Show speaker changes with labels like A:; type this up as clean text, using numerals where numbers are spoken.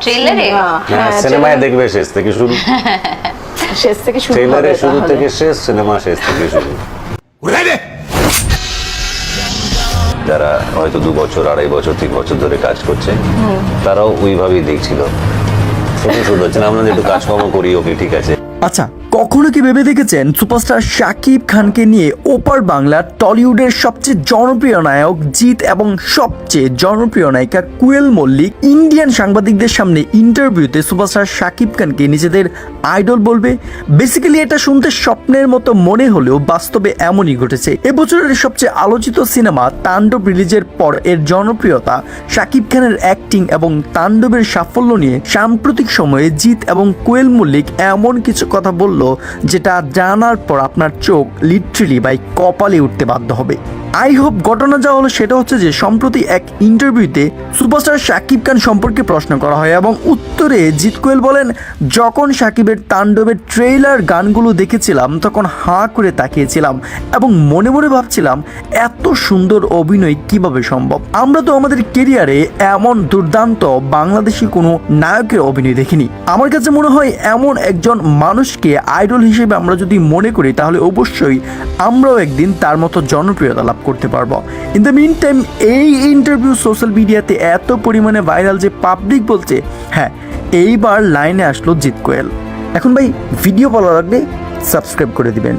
A: ট্রেলারে
B: সিনেমায় দেখবে শেষ থেকে শুরু,
C: শেষ থেকে শুরু
B: ট্রেলারে
C: হবে
B: শুরু
C: তাহলে।
B: থেকে শেষ, সিনেমা শেষ থেকে শুরু। যারা হয়তো 2 বছর 2.5 বছর 3 বছর ধরে কাজ করছে, তারাও ওইভাবেই দেখছিল। শুধু শুধু হচ্ছে না, আমরা যে একটু কাজকর্ম করি, ওকে ঠিক আছে।
D: আচ্ছা, কখনো কি ভেবে দেখেছেন সুপারস্টার শাকিব খানকে নিয়ে ওপার বাংলার টলিউডের সবচেয়ে জনপ্রিয় নায়ক জিৎ এবং সবচেয়ে জনপ্রিয় নায়িকা কোয়েল মল্লিক ইন্ডিয়ান সাংবাদিকদের সামনে ইন্টারভিউতে সুপারস্টার শাকিব খানকে নিজেদের আইডল বলবে? বেসিক্যালি এটা শুনতে স্বপ্নের মতো মনে হলেও বাস্তবে এমনই ঘটেছে। এবছরের সবচেয়ে আলোচিত সিনেমা তাণ্ডব রিলিজের পর এর জনপ্রিয়তা, শাকিব খানের অ্যাক্টিং এবং তাণ্ডবের সাফল্য নিয়ে সাম্প্রতিক সময়ে জিৎ এবং কোয়েল মল্লিক এমন কিছু কথা বলল যেটা জানার পর আপনার চোখ লিটারেলি বাই কপালে উঠতে বাধ্য হবে। আই হোপ ঘটনা যা হলো সেটা হচ্ছে যে সম্প্রতি এক ইন্টারভিউতে সুপারস্টার শাকিব খান সম্পর্কে প্রশ্ন করা হয় এবং উত্তরে জিৎ কোয়েল বলেন, যখন শাকিবের তাণ্ডবের ট্রেইলার গানগুলো দেখেছিলাম তখন হাঁ করে তাকিয়েছিলাম এবং মনে মনে ভাবছিলাম এত সুন্দর অভিনয় কিভাবে সম্ভব। আমরা তো আমাদের কেরিয়ারে এমন দুর্দান্ত বাংলাদেশি কোনো নায়কের অভিনয় দেখিনি। আমার কাছে মনে হয় এমন একজন মানুষকে আইডল হিসেবে আমরা যদি মনে করি তাহলে অবশ্যই আমরাও একদিন তার মতো জনপ্রিয়তা লাভ করতে পারবো। ইন দ্য মিন টাইম এই ইন্টারভিউ সোশ্যাল মিডিয়াতে এত পরিমাণে ভাইরাল যে পাবলিক বলছে হ্যাঁ এইবার লাইনে আসলো জিৎ কোয়েল। এখন ভাই ভিডিও ভালো লাগলে সাবস্ক্রাইব করে দিবেন।